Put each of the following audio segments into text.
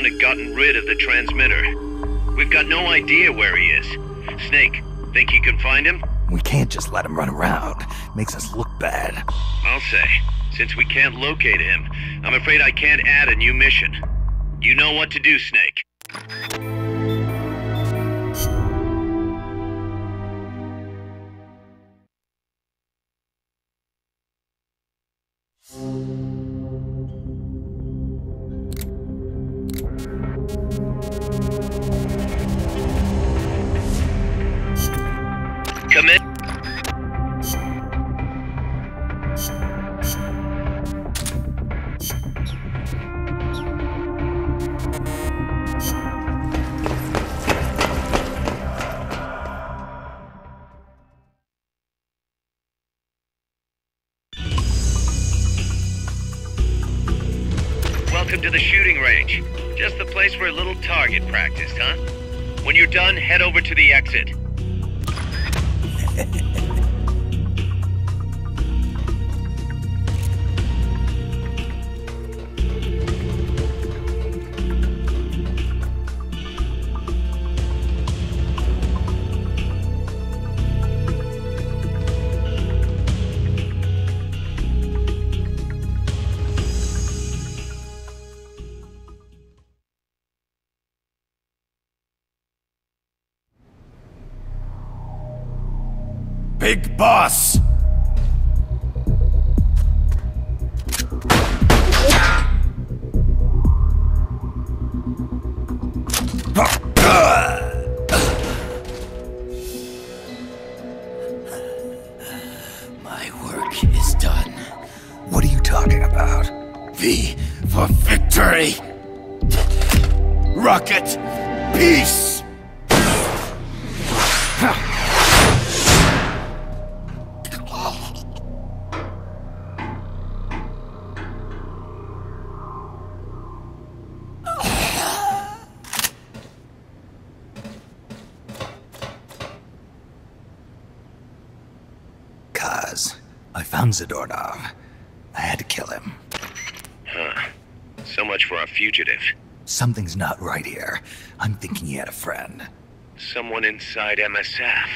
had gotten rid of the transmitter. We've got no idea where he is. Snake, think you can find him? We can't just let him run around. Makes us look bad. I'll say. Since we can't locate him, I'm afraid I can't add a new mission. You know what to do, Snake. Come in. Welcome to the shooting range. Just the place for a little target practice, huh? When you're done, head over to the exit. Big boss! My work is done. What are you talking about? V for victory! Rocket! Peace! I found Zadornov. I had to kill him. Huh. So much for a fugitive. Something's not right here. I'm thinking he had a friend. Someone inside MSF.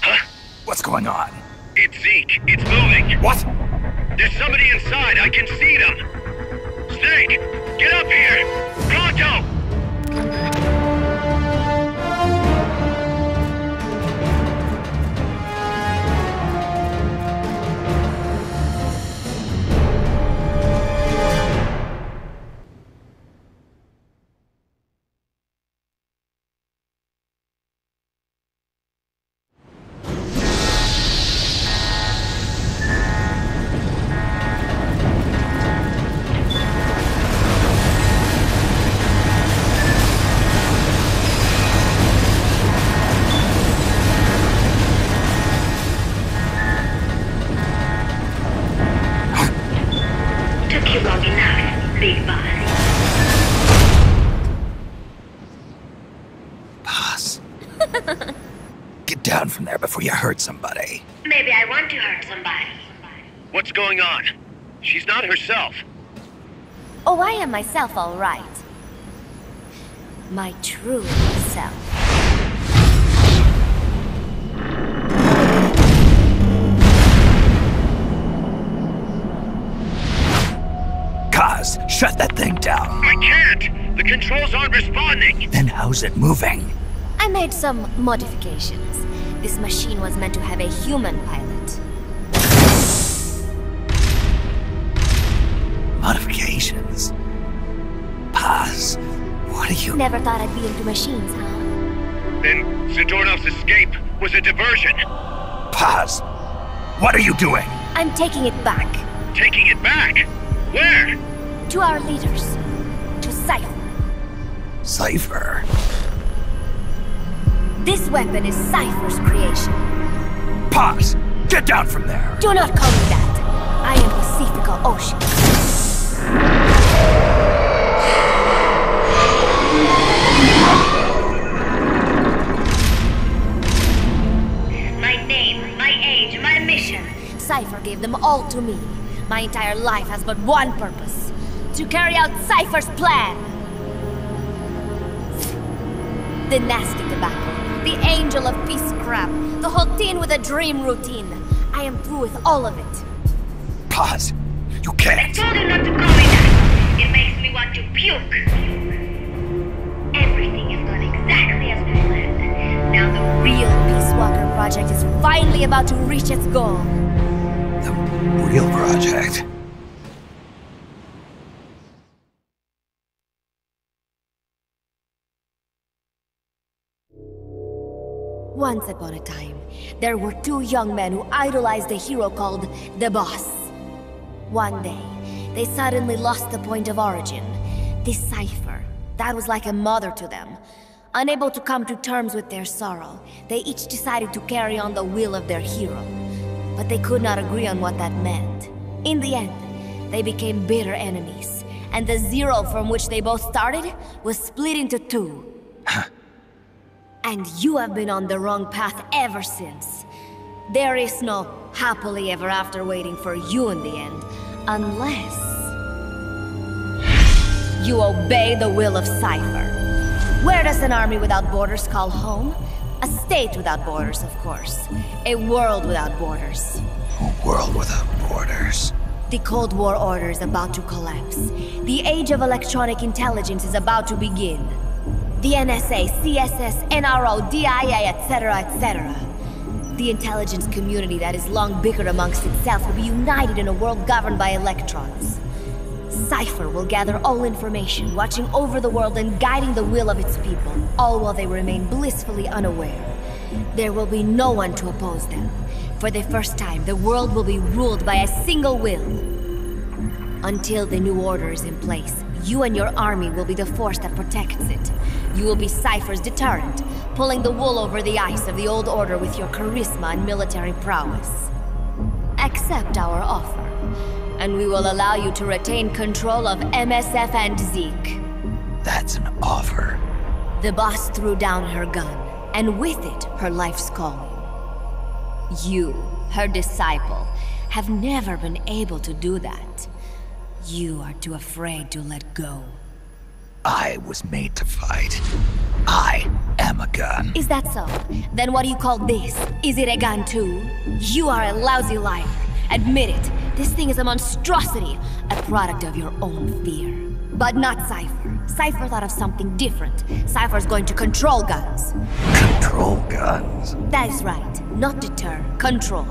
Huh? What's going on? It's Zeke. It's moving. What? There's somebody inside. I can see them. Snake, get up here. Pronto! Get down from there before you hurt somebody. Maybe I want to hurt somebody. What's going on? She's not herself. Oh, I am myself, all right. My true self. Kaz, shut that thing down. I can't! The controls aren't responding! Then how's it moving? I made some modifications. This machine was meant to have a human pilot. Modifications? Paz, what are you... Never thought I'd be into machines, huh? Then Zadornov's escape was a diversion. Paz, what are you doing? I'm taking it back. Taking it back? Where? To our leaders. To Cypher. Cypher? This weapon is Cypher's creation. Paz, get down from there! Do not call me that. I am Pacifica Ocean. My name, my age, my mission. Cypher gave them all to me. My entire life has but one purpose. To carry out Cypher's plan. The nasty tobacco. The angel of peace crap. The whole teen with a dream routine. I am through with all of it. Pause. You can't. I told you not to call me that. It makes me want to puke. Everything is going exactly as we planned. Now the real Peace Walker project is finally about to reach its goal. The real project? Once upon a time, there were two young men who idolized a hero called the Boss. One day, they suddenly lost the point of origin. This cipher, that was like a mother to them. Unable to come to terms with their sorrow, they each decided to carry on the will of their hero. But they could not agree on what that meant. In the end, they became bitter enemies, and the zero from which they both started was split into two. And you have been on the wrong path ever since. There is no happily ever after waiting for you in the end, unless you obey the will of Cypher. Where does an army without borders call home? A state without borders, of course. A world without borders. A world without borders. The Cold War order is about to collapse. The age of electronic intelligence is about to begin. The NSA, CSS, NRO, DIA, etc., etc. The intelligence community that is long bickered amongst itself will be united in a world governed by electrons. Cypher will gather all information, watching over the world and guiding the will of its people, all while they remain blissfully unaware. There will be no one to oppose them. For the first time, the world will be ruled by a single will. Until the new order is in place, you and your army will be the force that protects it. You will be Cypher's deterrent, pulling the wool over the eyes of the old order with your charisma and military prowess. Accept our offer, and we will allow you to retain control of MSF and Zeke. That's an offer. The boss threw down her gun, and with it, her life's calling. You, her disciple, have never been able to do that. You are too afraid to let go. I was made to fight. I am a gun. Is that so? Then what do you call this? Is it a gun too? You are a lousy liar. Admit it. This thing is a monstrosity. A product of your own fear. But not Cypher. Cypher thought of something different. Cypher's going to control guns. Control guns? That is right. Not deter. Control.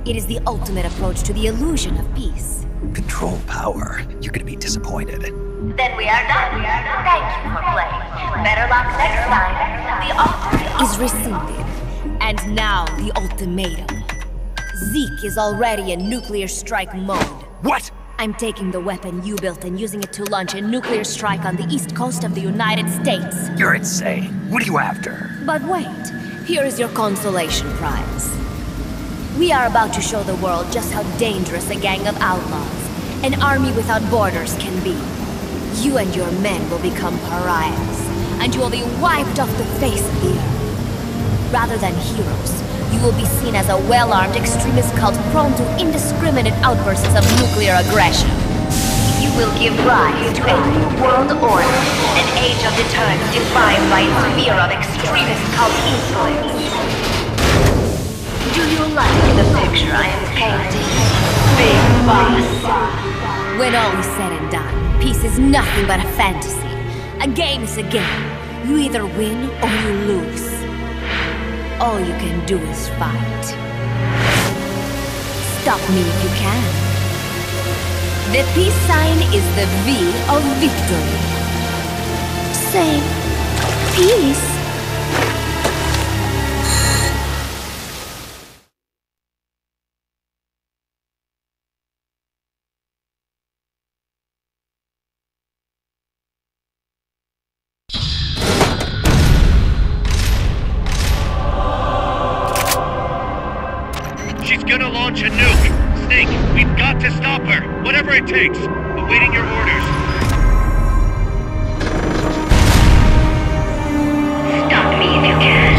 It is the ultimate approach to the illusion of peace. Control power. You're gonna be disappointed. Then we are done. Thank you for playing. Better luck next time. The offer is rescinded. And now the ultimatum. Zeke is already in nuclear strike mode. What? I'm taking the weapon you built and using it to launch a nuclear strike on the east coast of the United States. You're insane. What are you after? But wait, here is your consolation prize. We are about to show the world just how dangerous a gang of outlaws, an army without borders, can be. You and your men will become pariahs, and you will be wiped off the face of the earth. Rather than heroes, you will be seen as a well-armed extremist cult prone to indiscriminate outbursts of nuclear aggression. You will give rise to a new world order, an age of deterrence defined by its fear of extremist cult influence. Do you like the picture I am painting, Big Boss? When all is said and done, peace is nothing but a fantasy. A game is a game. You either win or you lose. All you can do is fight. Stop me if you can. The peace sign is the V of victory. Say, peace. She's gonna launch a nuke. Snake, we've got to stop her. Whatever it takes. Awaiting your orders. Stop me if you can.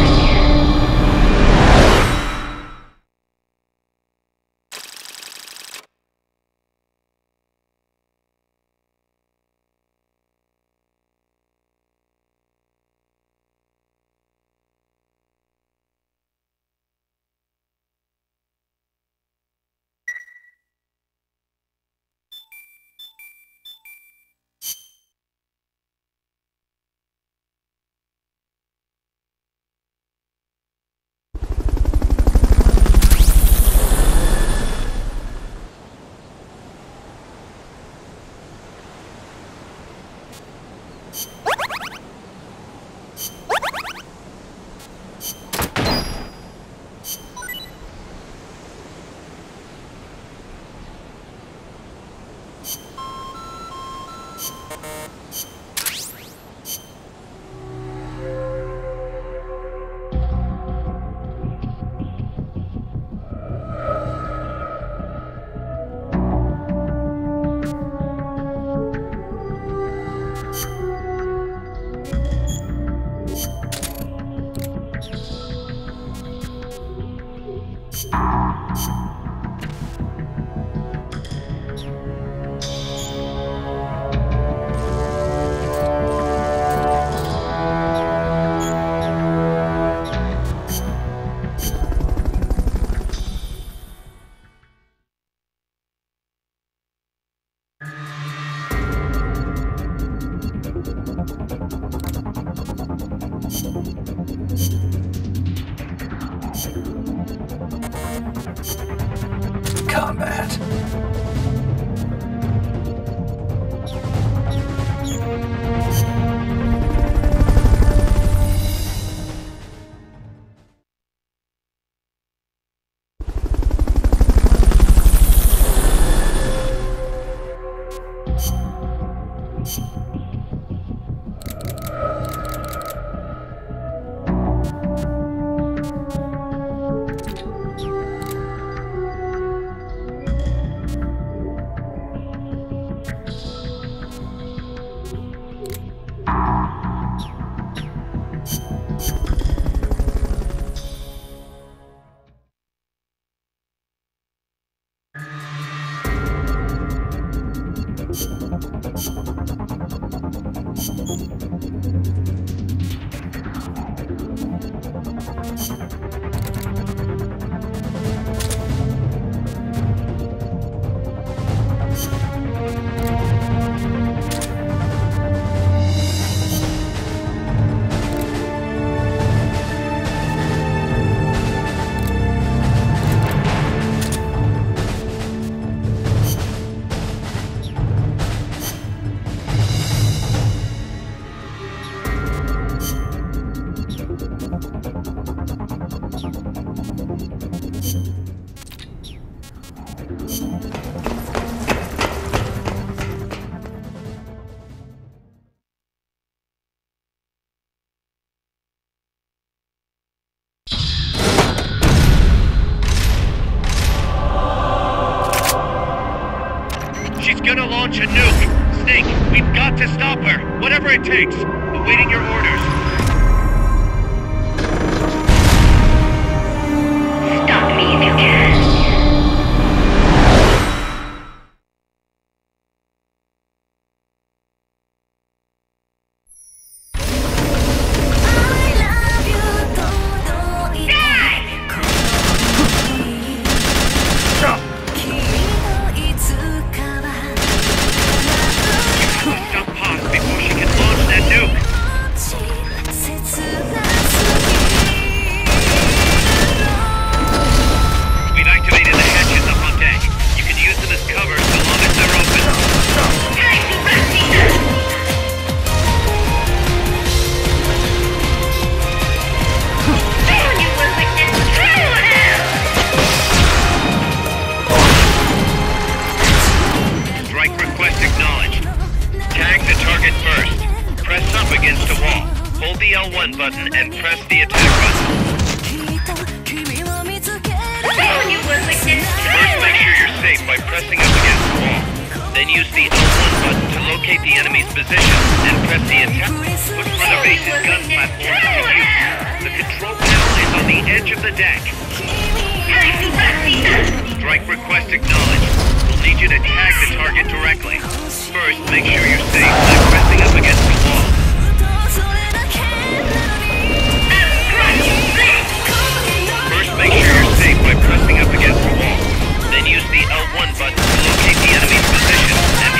She's gonna launch a nuke! Snake, we've got to stop her! Whatever it takes! Awaiting your orders. Stop me if you can. L1 button and press the attack button. First, make sure you're safe by pressing up against the wall. Then use the L1 button to locate the enemy's position and press the attack. Look for the base's gun platform. The control panel is on the edge of the deck. Strike request acknowledged. We'll need you to tag the target directly. First, make sure you're safe by pressing up against the wall. First, make sure you're safe by pressing up against the wall. Then use the L1 button to locate the enemy's position and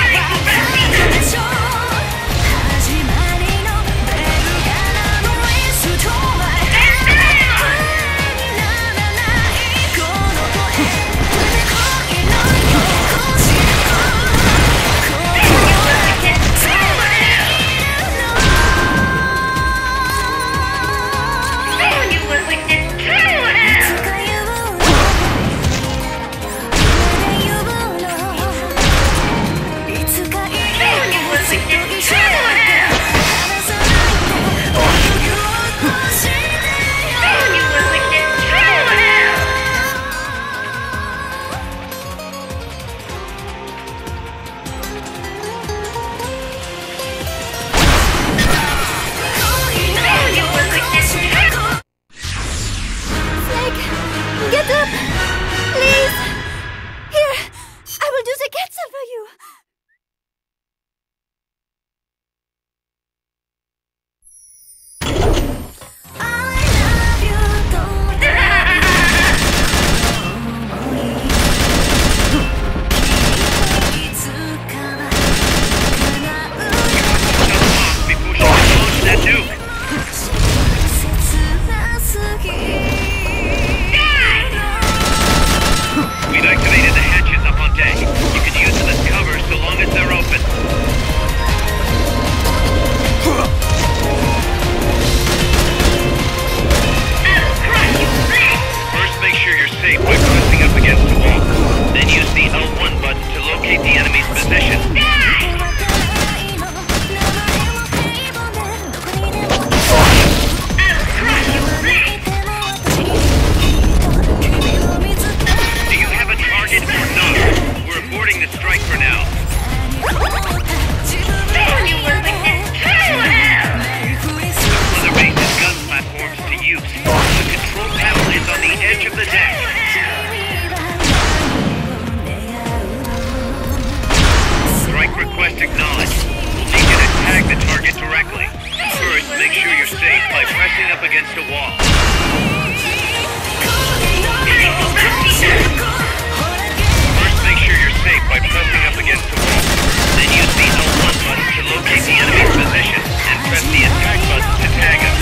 against a wall. First, make sure you're safe by pressing up against the wall. Then use the L1 button to locate the enemy's position, and press the attack button to tag him.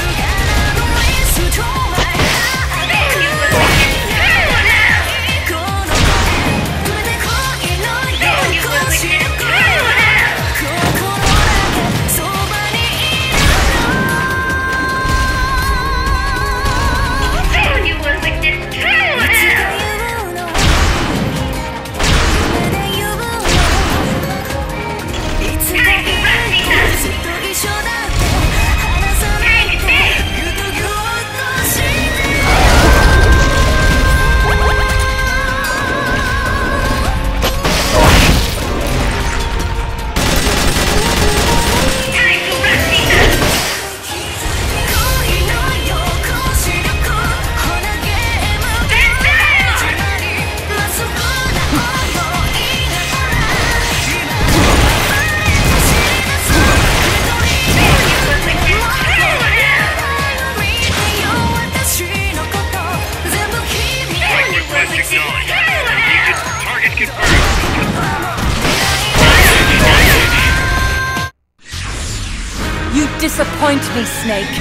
You disappoint me, Snake.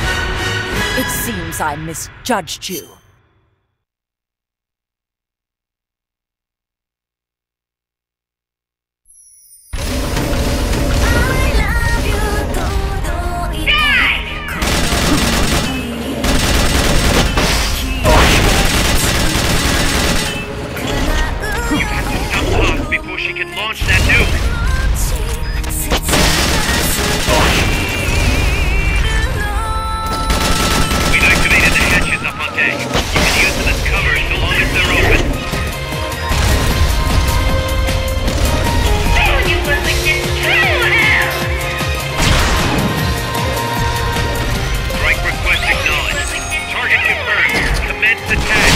It seems I misjudged you. You have to stop Hawk before she can launch that nuke. We've activated the hatches up on deck. You can use them as cover so long as they're open. Strike request acknowledged. Target confirmed. Commence attack.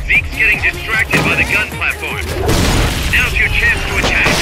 Zeke's getting distracted by the gun platform. Now's your chance to attack.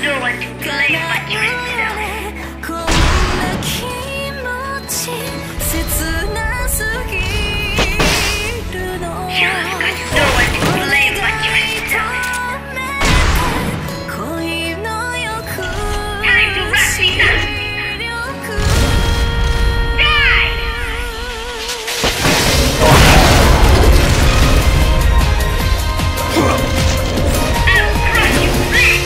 don't want to play but yourself. You've got no one to blame but yourself. Time to wrap things up. Die! I'll crush you back.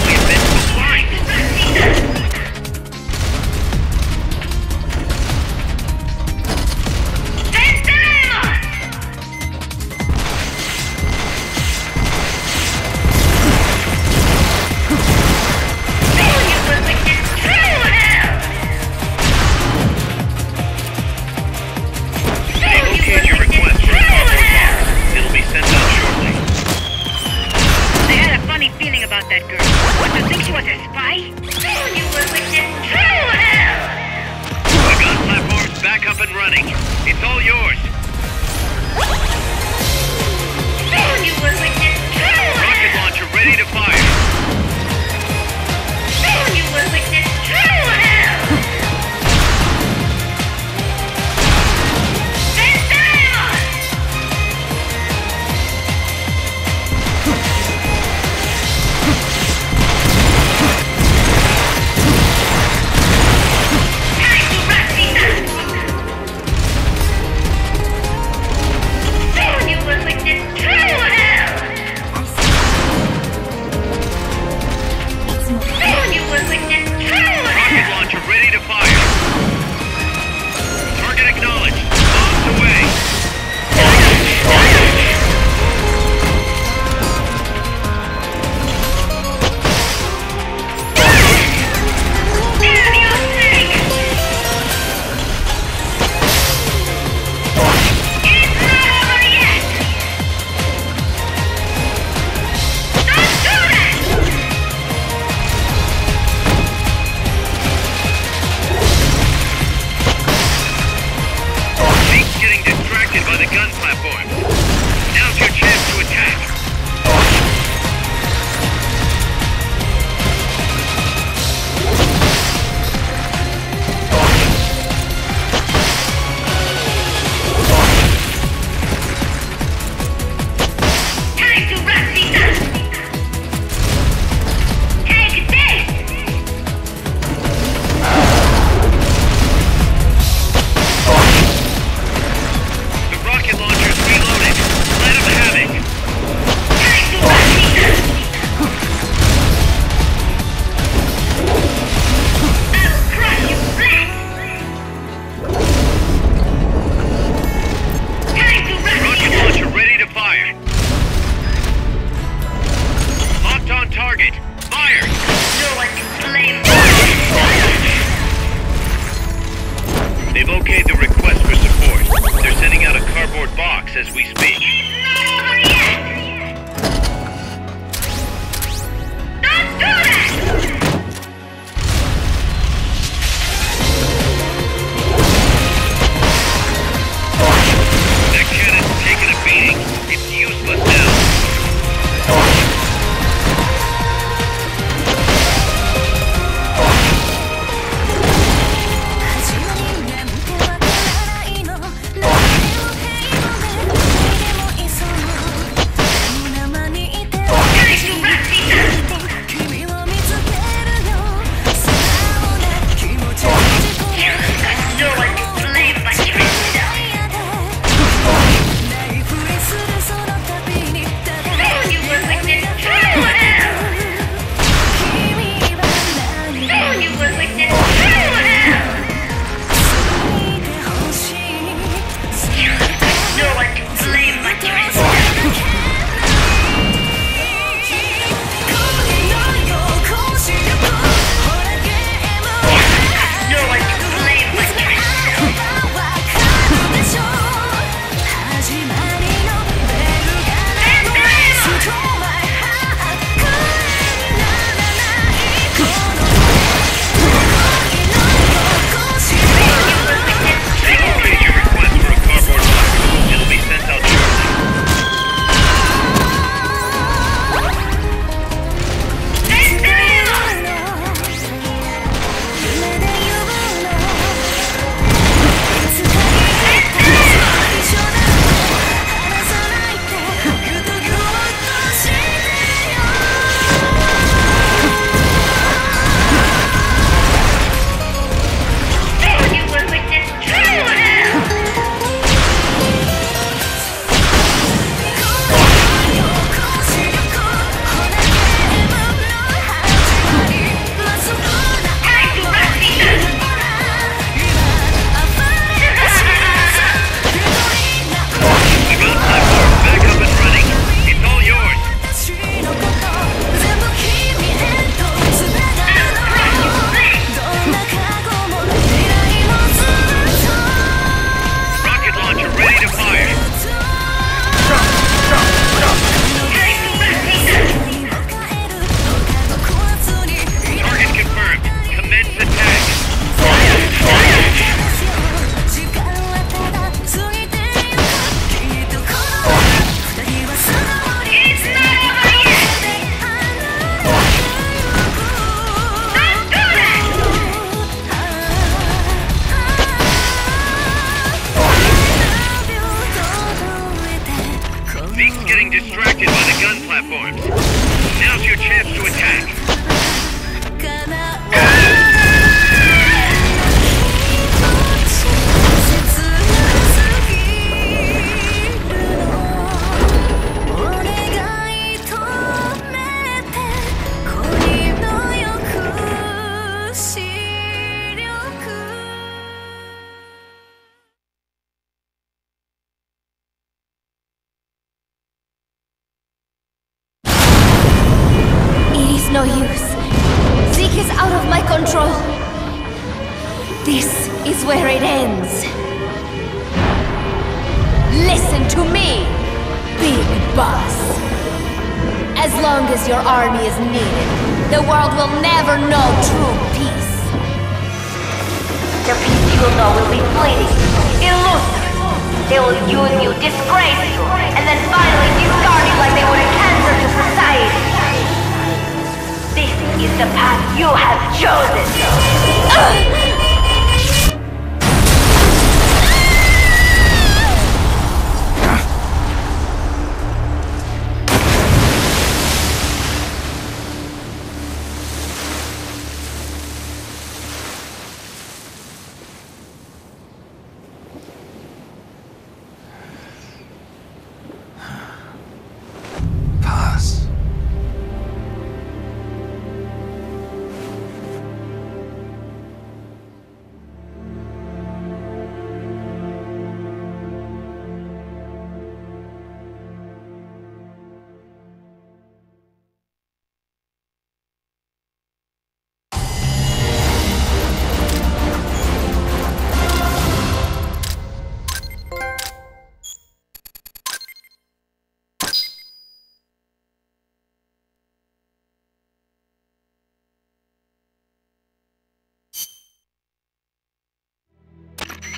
We've been blind. Locate your request for the combo bar. It'll be sent out shortly. I had a funny feeling about that girl. What, you think she was a spy? You will witness true hell! The gun platform's back up and running. It's all yours. You will witness true Rocket hell! launcher ready to fire. You will witness true hell! Time to wrap things up! You will witness true hell! You will witness true Rocket hell! launcher ready to fire. Target acknowledged. Bombs away. Damn you, Zeke! It's not over yet! Don't do that! Zeke's getting distracted by the gun platform. Now's your chance to attack. Time to wrap things up! Take this! The rocket launcher's reloaded. Let him have it. distracted by the gun platforms. Now's your chance to attack. No use. Zeke is out of my control. This is where it ends. Listen to me, Big Boss. As long as your army is needed, the world will never know true peace. The peace you will know will be fleeting, illusory. They will use you, disgrace you, and then finally discard you like they would a cancer to society. This is the path you have chosen.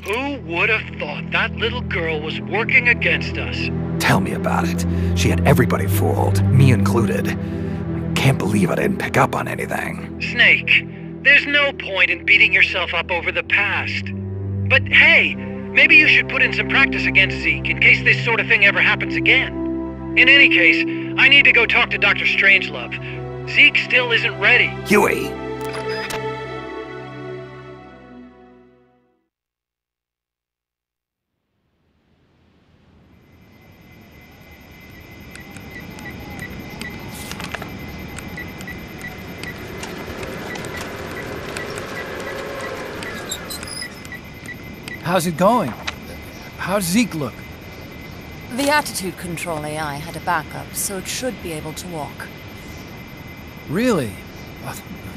Who would have thought that little girl was working against us? Tell me about it. She had everybody fooled, me included. I can't believe I didn't pick up on anything. Snake, there's no point in beating yourself up over the past. But hey, maybe you should put in some practice against Zeke in case this sort of thing ever happens again. In any case, I need to go talk to Dr. Strangelove. Zeke still isn't ready. Huey! How's it going? How's Zeke look? The attitude control AI had a backup, so it should be able to walk. Really?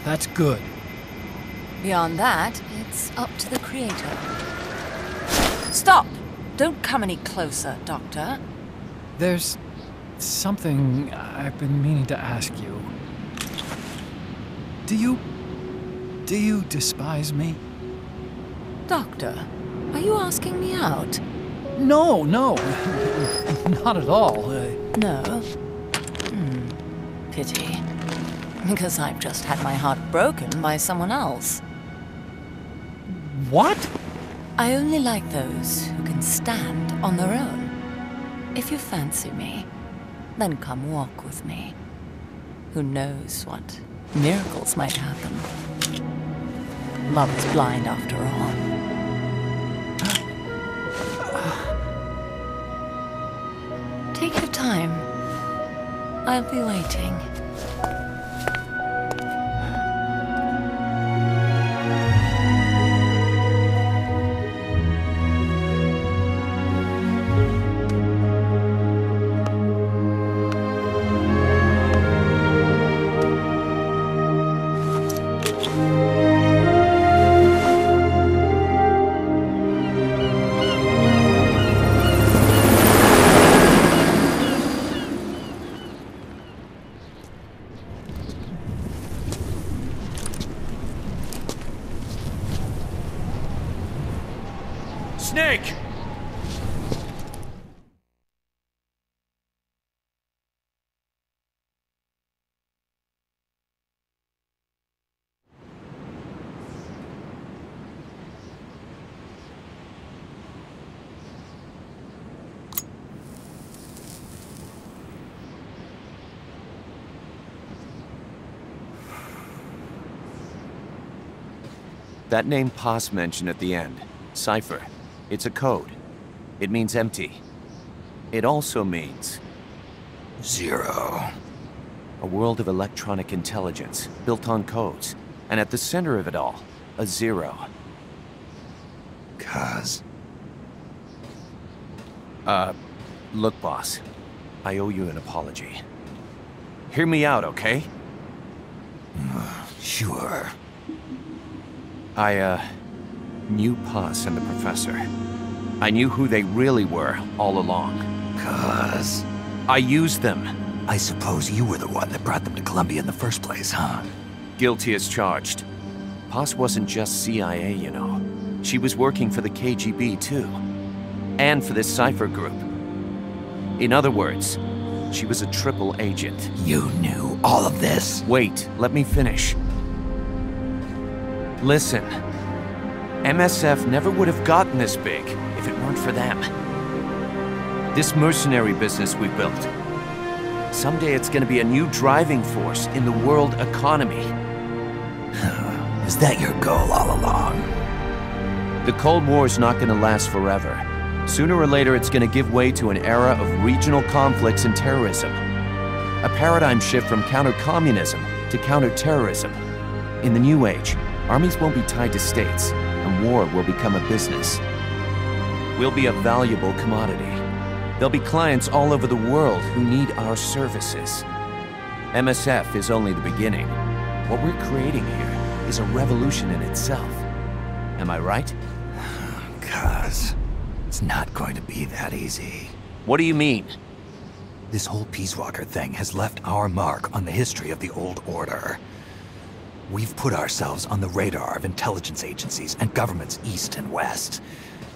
That's good. Beyond that, it's up to the creator. Stop! Don't come any closer, Doctor. There's something I've been meaning to ask you. Do you despise me? Doctor, are you asking me out? No, not at all. No? Pity. Because I've just had my heart broken by someone else. What? I only like those who can stand on their own. If you fancy me, then come walk with me. Who knows what miracles might happen. Love is blind after all. Take your time. I'll be waiting. That name Paz mentioned at the end, Cipher, it's a code. It means empty. It also means... 0. A world of electronic intelligence, built on codes. And at the center of it all, a 0. Cuz. Look, boss. I owe you an apology. Hear me out, okay? Sure. I knew Paz and the Professor. I knew who they really were all along. Cuz. I used them. I suppose you were the one that brought them to Columbia in the first place, huh? Guilty as charged. Paz wasn't just CIA, you know. She was working for the KGB, too. And for this Cipher group. In other words, she was a triple agent. You knew all of this? Wait, let me finish. Listen. MSF never would have gotten this big if it weren't for them. This mercenary business we built. Someday it's gonna be a new driving force in the world economy. Is that your goal all along? The Cold War's not gonna last forever. Sooner or later it's gonna give way to an era of regional conflicts and terrorism. A paradigm shift from counter-communism to counter-terrorism. In the new age, armies won't be tied to states, and war will become a business. We'll be a valuable commodity. There'll be clients all over the world who need our services. MSF is only the beginning. What we're creating here is a revolution in itself. Am I right? Cuz, it's not going to be that easy. What do you mean? This whole Peace Walker thing has left our mark on the history of the Old Order. We've put ourselves on the radar of intelligence agencies and governments east and west.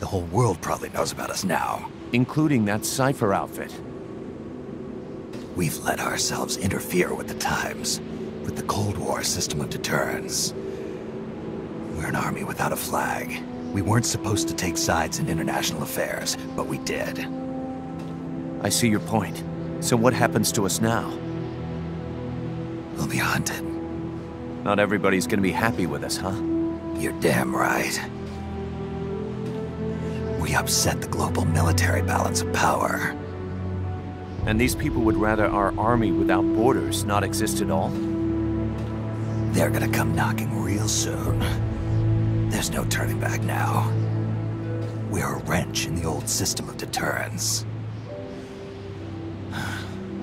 The whole world probably knows about us now. Including that Cipher outfit. We've let ourselves interfere with the times, with the Cold War system of deterrence. We're an army without a flag. We weren't supposed to take sides in international affairs, but we did. I see your point. So what happens to us now? We'll be hunted. Not everybody's gonna be happy with us, huh? You're damn right. We upset the global military balance of power. And these people would rather our army without borders not exist at all? They're gonna come knocking real soon. There's no turning back now. We're a wrench in the old system of deterrence.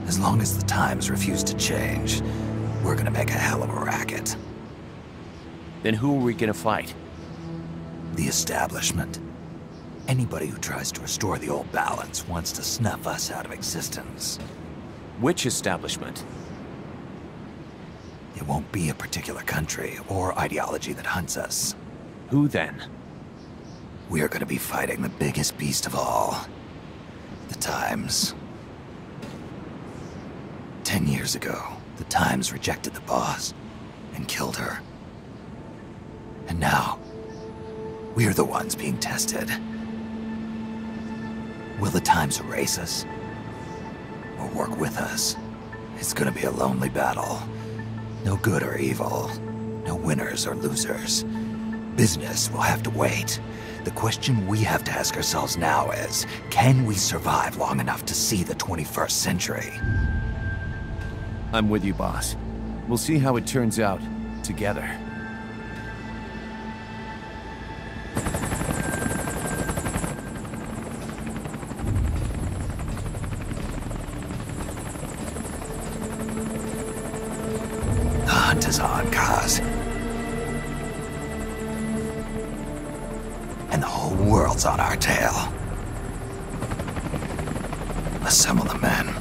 As long as the times refuse to change, we're gonna make a hell of a racket. Then who are we gonna fight? The establishment. Anybody who tries to restore the old balance wants to snuff us out of existence. Which establishment? It won't be a particular country or ideology that hunts us. Who then? We're gonna be fighting the biggest beast of all. The Times. 10 years ago, the Times rejected the boss and killed her. And now, we're the ones being tested. Will the Times erase us? Or work with us? It's gonna be a lonely battle. No good or evil. No winners or losers. Business will have to wait. The question we have to ask ourselves now is, can we survive long enough to see the 21st century? I'm with you, boss. We'll see how it turns out, together. The hunt is on, Kaz. And the whole world's on our tail. Assemble the men.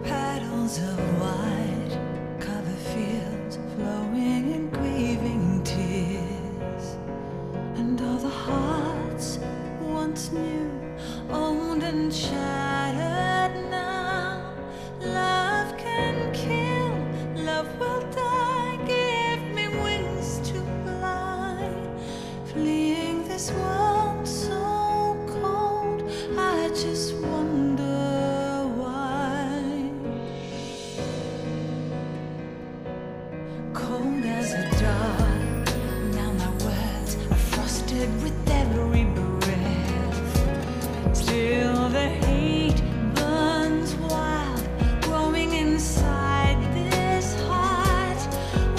Petals of white cover fields flowing in grieving tears, and all the hearts once new, old and shattered now. Love can kill, love will die. Give me wings to fly, fleeing this world so cold. I just wonder why. Cold as a dog, now my words are frosted with every breath. Still the hate burns wild, growing inside this heart.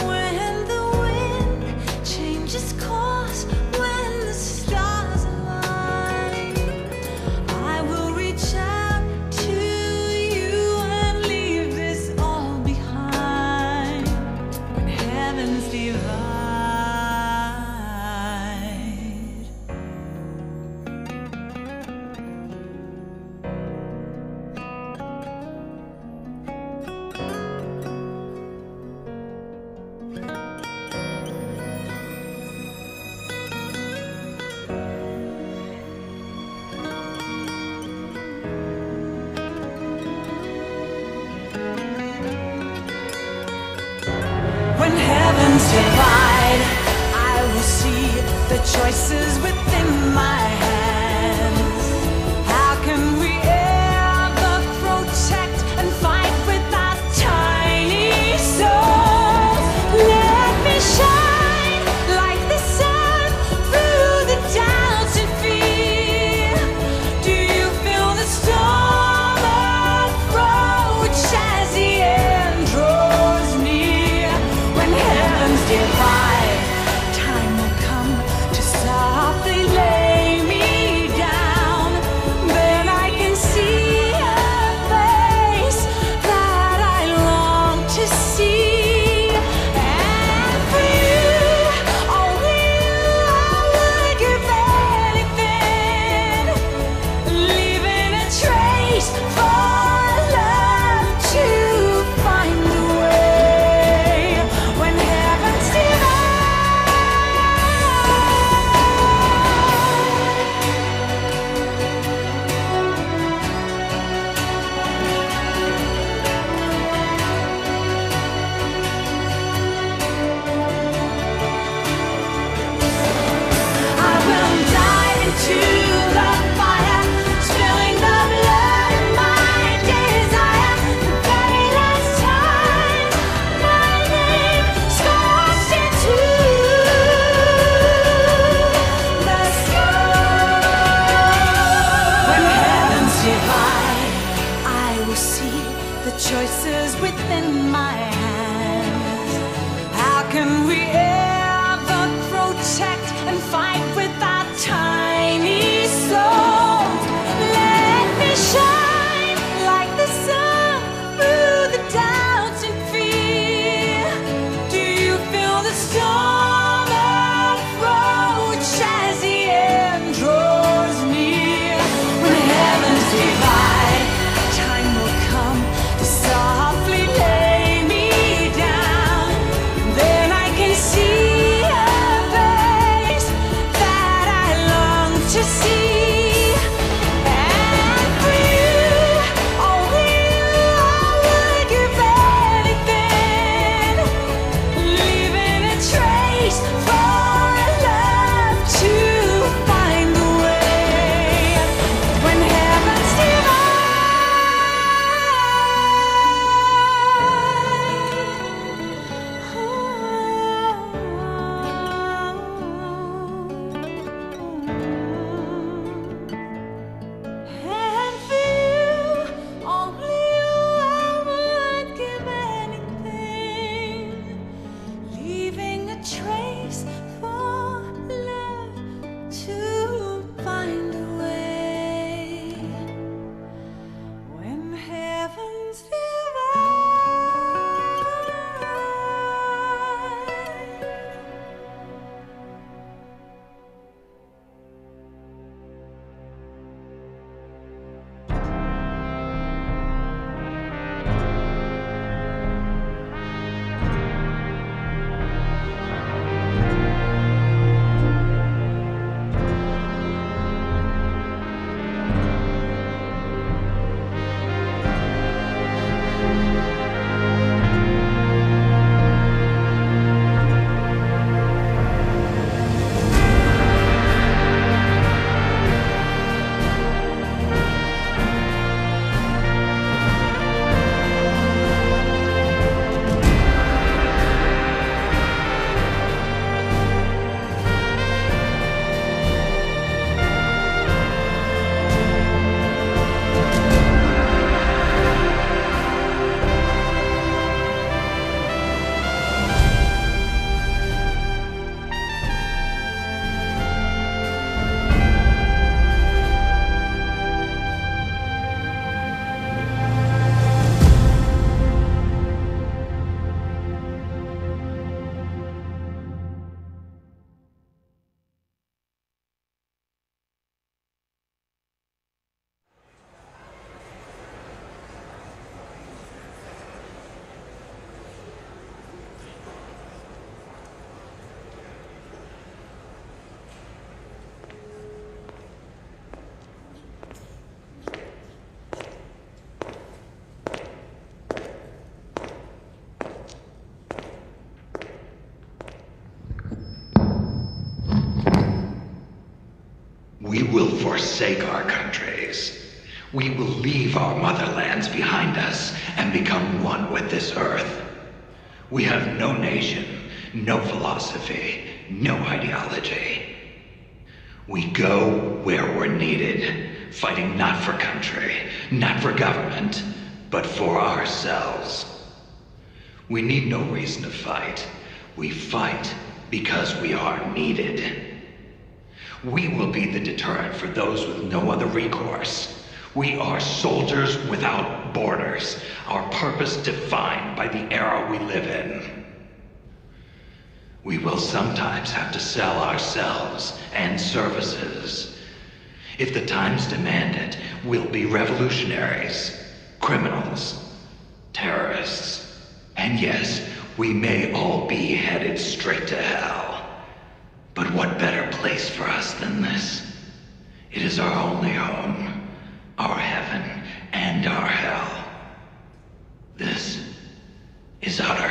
When the wind changes course, when the stars align, I will reach out to you and leave this all behind. When heavens divide. When heavens divide, I will see the choices within my hands. How can we ever protect and fight with our tiny souls? Let me shine like the sun through the doubts and fear. Do you feel the storm approach as the end draws near? When heavens divide, time will come to softly lay me down. Then I can see a face that I long to see. And for you, only you, I would give anything, leaving a trace for love to find a way. When heavens divide. I will dive into the fire, spilling the blood of my desire. The very last time my name scorched into the sky. When heavens divide, I will see the choices within my hands. How can we ever protect and fight with our tiny souls? Let me shine like the sun through the doubts and fear. Do you feel the storm approach as the end draws near? When heavens divide, time will come to softly lay me down. Then I can see a face that I long to see. forsake our countries. We will leave our motherlands behind us and become one with this earth. We have no nation, no philosophy, no ideology. We go where we're needed, fighting not for country, not for government, but for ourselves. We need no reason to fight. We fight because we are needed. We will be the deterrent for those with no other recourse. We are soldiers without borders, our purpose defined by the era we live in. We will sometimes have to sell ourselves and services. If the times demand it, we'll be revolutionaries, criminals, terrorists, and yes, we may all be headed straight to hell. But what better place for us than this? It is our only home, our heaven and our hell. This is utter